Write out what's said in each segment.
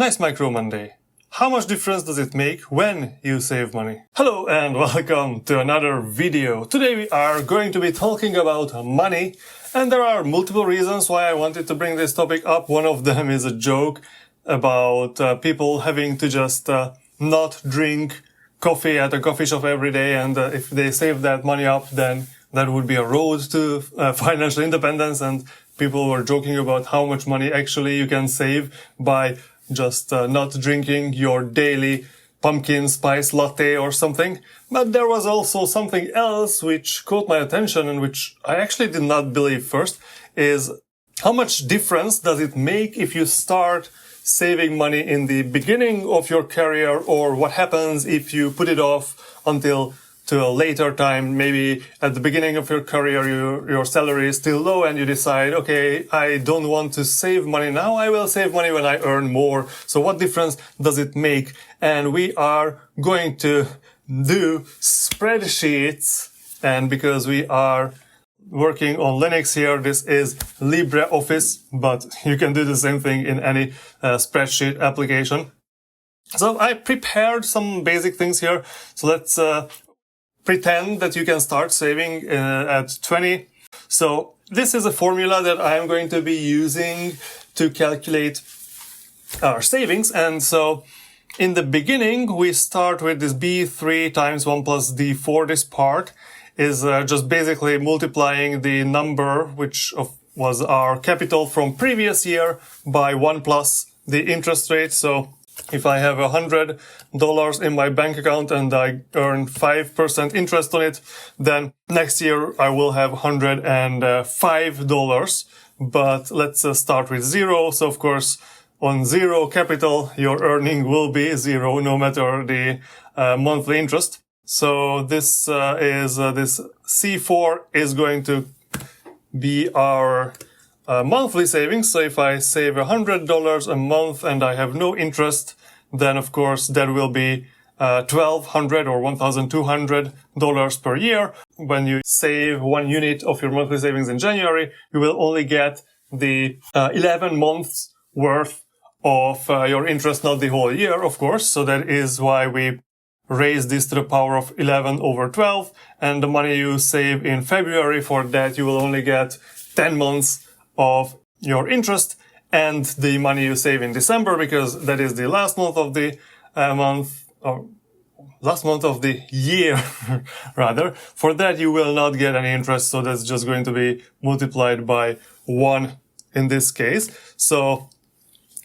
Nice Micro Monday. How much difference does it make when you save money? Hello and welcome to another video. Today we are going to be talking about money, and there are multiple reasons why I wanted to bring this topic up. One of them is a joke about people having to just not drink coffee at a coffee shop every day, and if they save that money up, then that would be a road to financial independence. And people were joking about how much money actually you can save by just not drinking your daily pumpkin spice latte or something. But there was also something else which caught my attention and which I actually did not believe first, is how much difference does it make if you start saving money in the beginning of your career, or what happens if you put it off until to a later time. Maybe at the beginning of your career, your salary is still low and you decide, okay, I don't want to save money now. I will save money when I earn more. So what difference does it make? And we are going to do spreadsheets. And because we are working on Linux here, this is LibreOffice, but you can do the same thing in any spreadsheet application. So I prepared some basic things here. So let's pretend that you can start saving at 20. So this is a formula that I am going to be using to calculate our savings. And so in the beginning, we start with this B3 times 1 plus D4. This part is just basically multiplying the number, which was our capital from previous year, by 1 plus the interest rate. So if I have $100 in my bank account and I earn 5% interest on it, then next year I will have $105. But let's start with 0. So of course, on 0 capital, your earning will be 0 no matter the monthly interest. So this this C4 is going to be our monthly savings. So if I save $100 a month and I have no interest, then of course that will be $1,200 or $1,200 per year. When you save 1 unit of your monthly savings in January, you will only get the 11 months worth of your interest, not the whole year, of course. So that is why we raise this to the power of 11 over 12. And the money you save in February, for that you will only get 10 months of your interest, and the money you save in December, because that is the last month of the last month of the year, rather, for that you will not get any interest. So that's just going to be multiplied by 1 in this case. So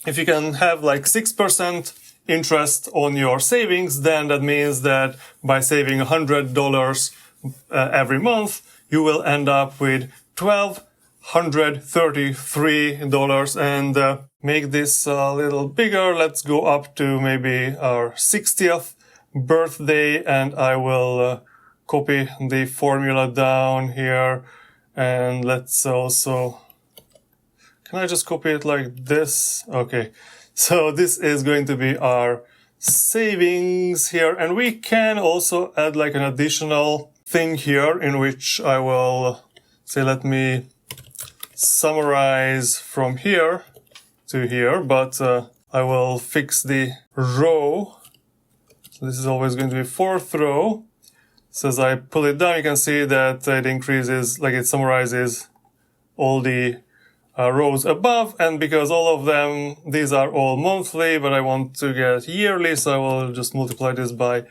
if you can have like 6% interest on your savings, then that means that by saving $100 every month, you will end up with $1,233. And make this a little bigger. Let's go up to maybe our 60th birthday, and I will copy the formula down here. And let's also, can I just copy it like this? Okay. So this is going to be our savings here. And we can also add like an additional thing here in which I will say, let me summarize from here to here, but I will fix the row. So this is always going to be 4th row. So as I pull it down, you can see that it increases, like it summarizes all the rows above. And because all of them, these are all monthly, but I want to get yearly, so I will just multiply this by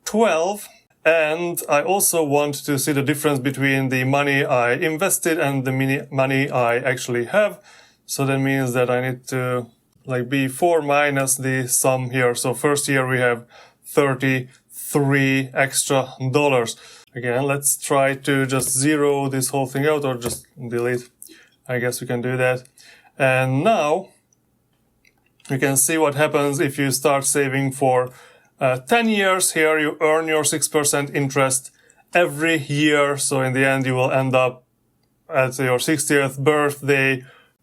12. And I also want to see the difference between the money I invested and the money I actually have. So that means that I need to like B4 minus the sum here. So first year we have $33 extra. Again, let's try to just zero this whole thing out, or just delete. I guess we can do that. And now you can see what happens if you start saving for 10 years. Here you earn your 6% interest every year. So in the end, you will end up at your 60th birthday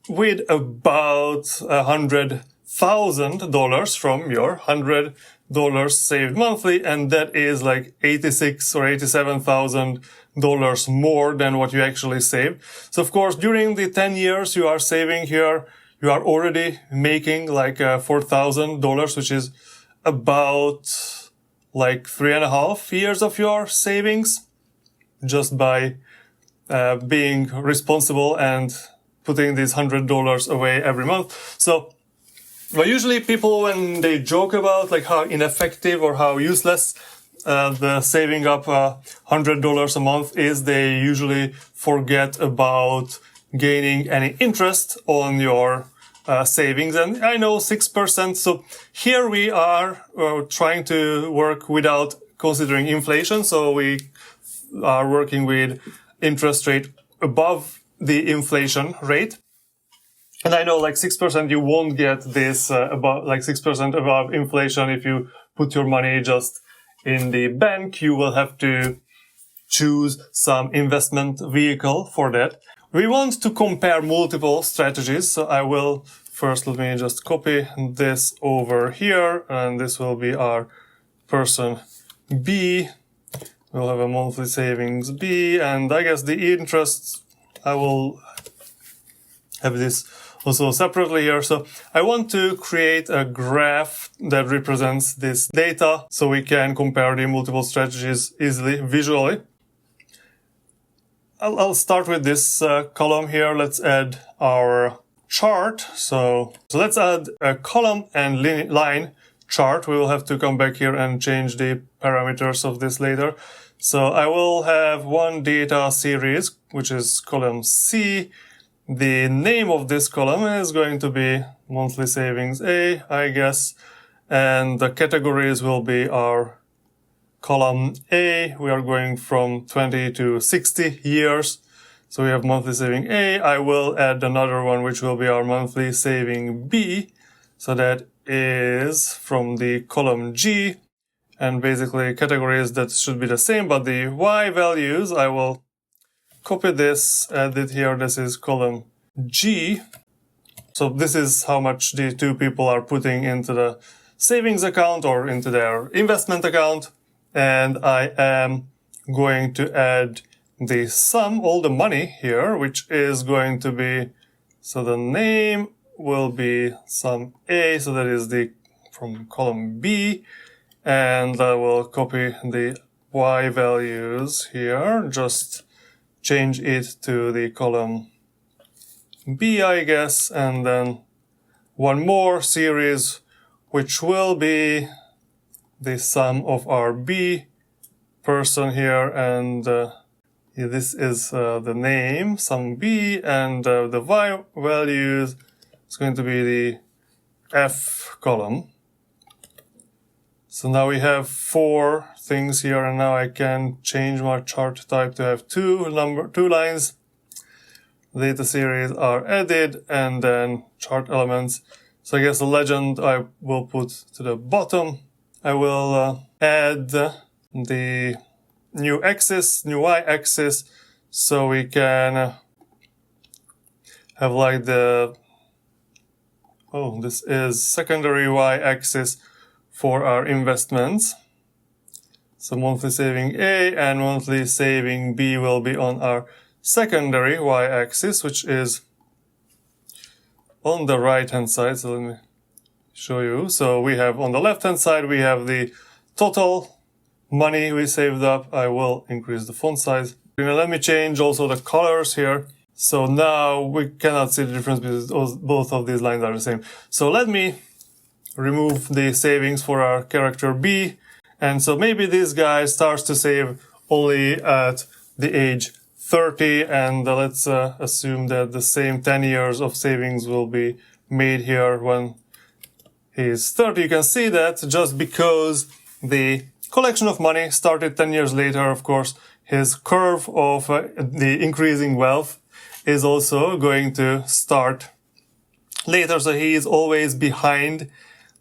with about $100,000 from your $100 saved monthly. And that is like $86,000 or $87,000 more than what you actually saved. So of course, during the 10 years you are saving here, you are already making like $4,000, which is about like 3.5 years of your savings, just by being responsible and putting these $100 away every month. So, well, usually people, when they joke about like how ineffective or how useless the saving up $100 a month is, they usually forget about gaining any interest on your savings. And I know 6%. So here we are trying to work without considering inflation. So we are working with interest rate above the inflation rate. And I know like 6%, you won't get this about like 6% above inflation if you put your money just in the bank. You will have to choose some investment vehicle for that. We want to compare multiple strategies. So I will first, let me just copy this over here, and this will be our person B. We'll have a monthly savings B, and I guess the interest, I will have this also separately here. So I want to create a graph that represents this data so we can compare the multiple strategies easily, visually. I'll start with this column here. Let's add our chart. So let's add a column and line chart. We will have to come back here and change the parameters of this later. So I will have one data series, which is column C. The name of this column is going to be monthly savings A, I guess. And the categories will be our column A. We are going from 20 to 60 years. So we have monthly saving A. I will add another one, which will be our monthly saving B. So that is from the column G. And basically categories that should be the same, but the Y values, I will copy this, add it here. This is column G. So this is how much the two people are putting into the savings account or into their investment account. And I am going to add the sum, all the money here, which is going to be, so the name will be sum A. So that is the from column B. And I will copy the Y values here, just change it to the column B, I guess, and then one more series, which will be the sum of our B person here, and this is the name, sum B, and the Y values is going to be the F column. So now we have 4 things here, and now I can change my chart type to have two lines. Data series are added, and then chart elements. So I guess the legend I will put to the bottom. I will add the new axis, new y-axis, so we can have like this is secondary y-axis for our investments. So monthly saving A and monthly saving B will be on our secondary y-axis, which is on the right-hand side. So let me show you. So we have on the left-hand side, we have the total money we saved up. I will increase the font size. Let me change also the colors here. So now we cannot see the difference because both of these lines are the same. So let me remove the savings for our character B. And so maybe this guy starts to save only at the age 30. And let's assume that the same 10 years of savings will be made here when he's 30. You can see that just because the collection of money started 10 years later, of course, his curve of the increasing wealth is also going to start later. So he is always behind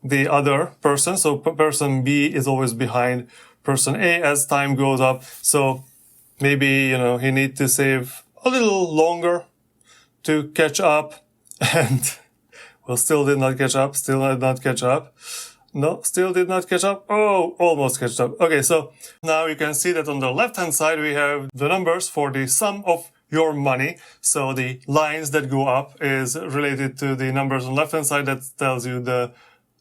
the other person. So person B is always behind person A as time goes up. So maybe, he needs to save a little longer to catch up. And well, still did not catch up. Still did not catch up. No, still did not catch up. Oh, almost catched up. Okay, so now you can see that on the left-hand side, we have the numbers for the sum of your money. So the lines that go up is related to the numbers on the left-hand side that tells you the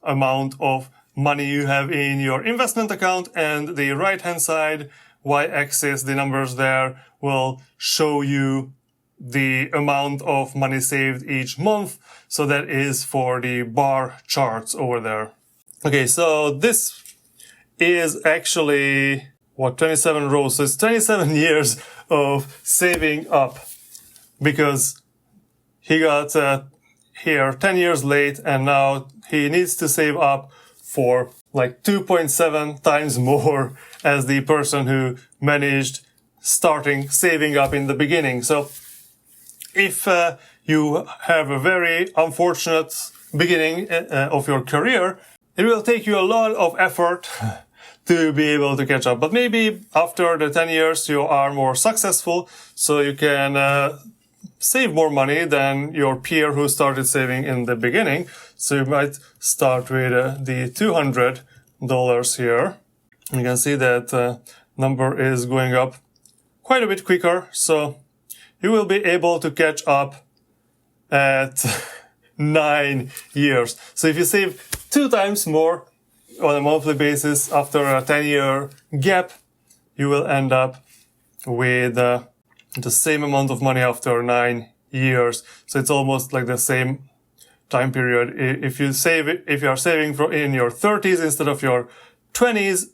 amount of money you have in your investment account, and the right-hand side, y-axis, the numbers there will show you the amount of money saved each month. So that is for the bar charts over there. Okay, so this is actually, 27 rows. So it's 27 years of saving up, because he got here 10 years late, and now he needs to save up for like 2.7 times more as the person who managed starting saving up in the beginning. So if you have a very unfortunate beginning of your career, it will take you a lot of effort to be able to catch up. But maybe after the 10 years you are more successful, so you can save more money than your peer who started saving in the beginning. So you might start with the $200 here. You can see that number is going up quite a bit quicker. So you will be able to catch up at 9 years. So if you save 2 times more on a monthly basis after a 10-year gap, you will end up with the same amount of money after 9 years. So it's almost like the same time period. If you are saving in your 30s instead of your 20s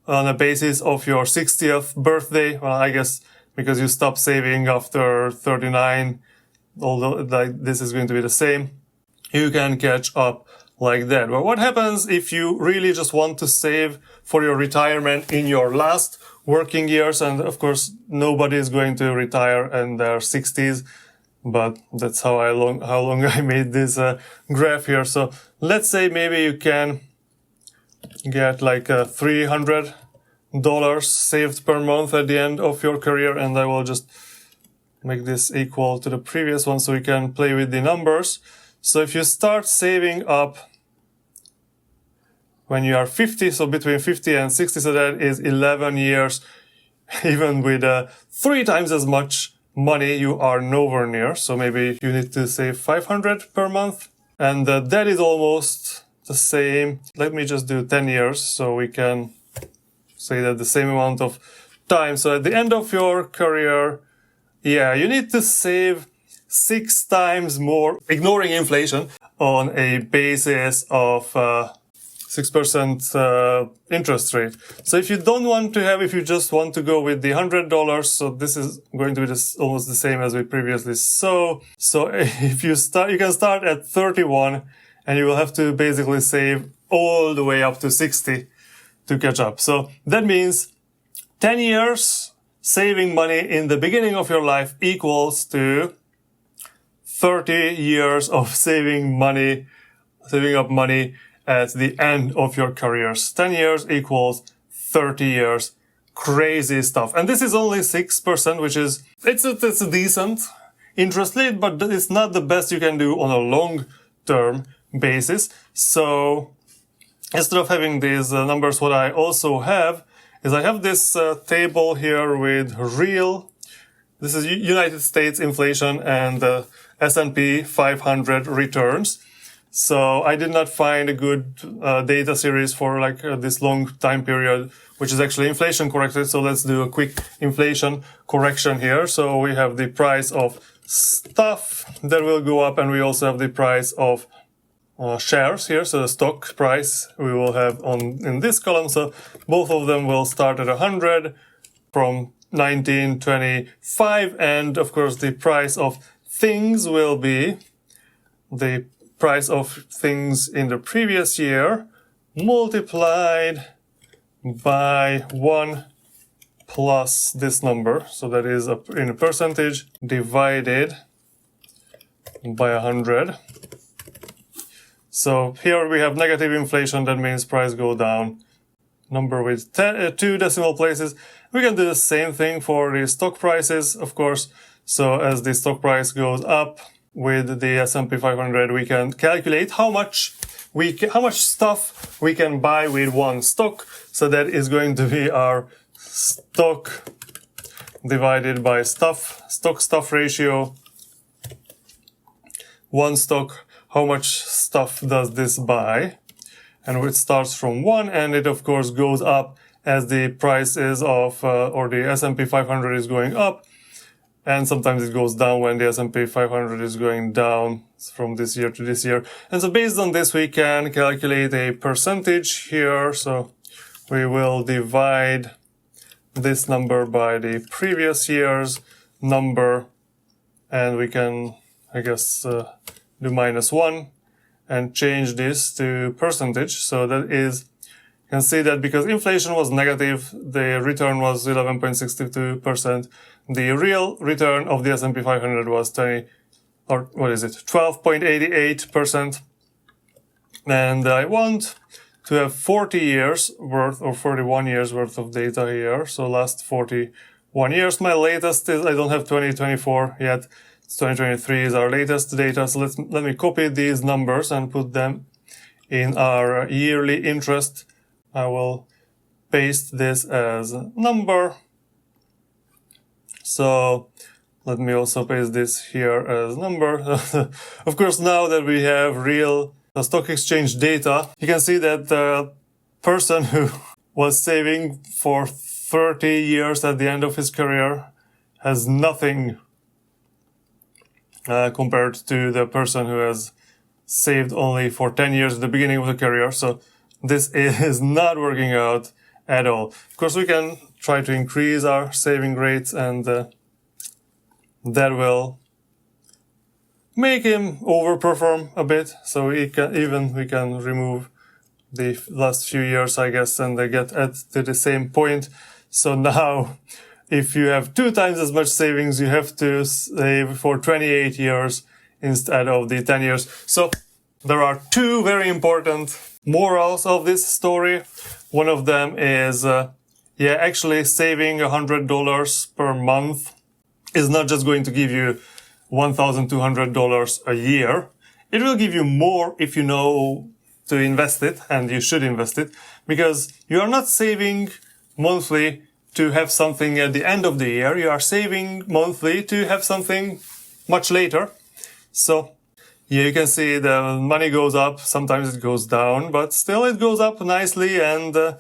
on the basis of your 60th birthday, well, I guess because you stop saving after 39, although like this is going to be the same, you can catch up like that. But what happens if you really just want to save for your retirement in your last working years? And of course, nobody is going to retire in their 60s, but that's how long I made this graph here. So let's say maybe you can get like $300 saved per month at the end of your career, and I will just make this equal to the previous one so we can play with the numbers. So if you start saving up when you are 50, so between 50 and 60, so that is 11 years, even with 3 times as much money, you are nowhere near. So maybe you need to save 500 per month, and that is almost the same. Let me just do 10 years so we can say that the same amount of time. So at the end of your career, yeah, you need to save 6 times more, ignoring inflation, on a basis of 6% interest rate. So if you don't want to have, if you just want to go with the $100, so this is going to be almost the same as we previously saw. So if you can start at 31, and you will have to basically save all the way up to 60 to catch up. So that means 10 years saving money in the beginning of your life equals to 30 years of saving up money at the end of your careers. 10 years equals 30 years. Crazy stuff. And this is only 6%, which is, it's a decent interest rate, but it's not the best you can do on a long-term basis. So instead of having these numbers, what I also have is I have this table here with this is United States inflation and S&P 500 returns. So I did not find a good data series for like this long time period, which is actually inflation corrected. So let's do a quick inflation correction here. So we have the price of stuff that will go up, and we also have the price of shares here. So the stock price we will have in this column. So both of them will start at 100 from 1925. And of course, the price of things will be the price of things in the previous year multiplied by 1 plus this number. So that is in a percentage divided by 100. So here we have negative inflation. That means price go down. Number with 2 decimal places. We can do the same thing for the stock prices, of course. So as the stock price goes up with the S&P 500, we can calculate how much stuff we can buy with one stock. So that is going to be our stock divided by stock-stuff ratio. One stock, how much stuff does this buy? And it starts from 1, and it of course goes up as the price is of, or the S&P 500 is going up. And sometimes it goes down when the S&P 500 is going down from this year to this year. And so based on this, we can calculate a percentage here. So we will divide this number by the previous year's number. And we can, I guess, do -1 and change this to percentage. So that is, you can see that because inflation was negative, the return was 11.62%. The real return of the S&P 500 was 12.88%. And I want to have 40 years worth or 41 years worth of data here. So last 41 years. My latest is, I don't have 2024 yet. 2023 is our latest data. So let me copy these numbers and put them in our yearly interest. I will paste this as a number. So let me also paste this here as number. Of course, now that we have real stock exchange data, you can see that the person who was saving for 30 years at the end of his career has nothing compared to the person who has saved only for 10 years at the beginning of the career. So this is not working out at all. Of course, we can try to increase our saving rates, and that will make him overperform a bit. So we can remove the last few years, I guess, and they get to the same point. So now, if you have 2 times as much savings, you have to save for 28 years instead of the 10 years. So there are 2 very important morals of this story. One of them is, actually saving $100 per month is not just going to give you $1,200 a year. It will give you more if you know to invest it, and you should invest it, because you are not saving monthly to have something at the end of the year. You are saving monthly to have something much later. So yeah, you can see the money goes up, sometimes it goes down, but still it goes up nicely, and the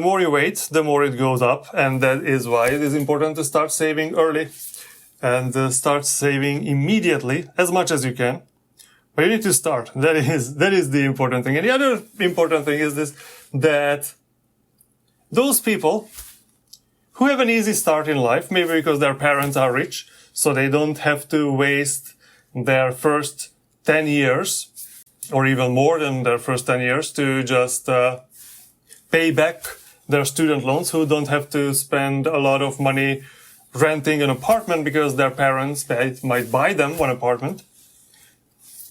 more you wait, the more it goes up, and that is why it is important to start saving early and start saving immediately as much as you can. But you need to start. That is the important thing. And the other important thing is this, that those people who have an easy start in life, maybe because their parents are rich, so they don't have to waste their first 10 years, or even more than their first 10 years, to just pay back their student loans, who don't have to spend a lot of money renting an apartment because their parents might buy them one apartment.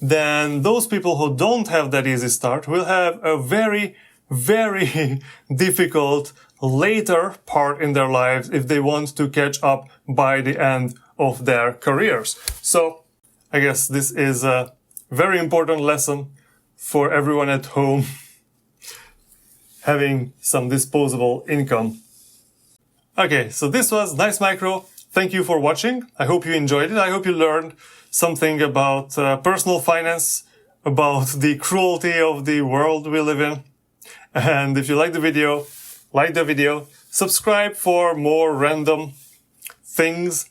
Then those people who don't have that easy start will have a very, very difficult later part in their lives if they want to catch up by the end of their careers. So I guess this is a very important lesson for everyone at home having some disposable income. Okay, so this was Nice Micro. Thank you for watching. I hope you enjoyed it. I hope you learned something about personal finance, about the cruelty of the world we live in. And if you like the video, subscribe for more random things,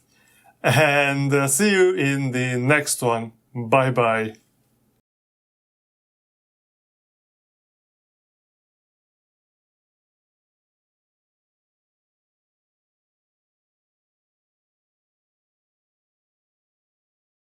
and see you in the next one. Bye bye.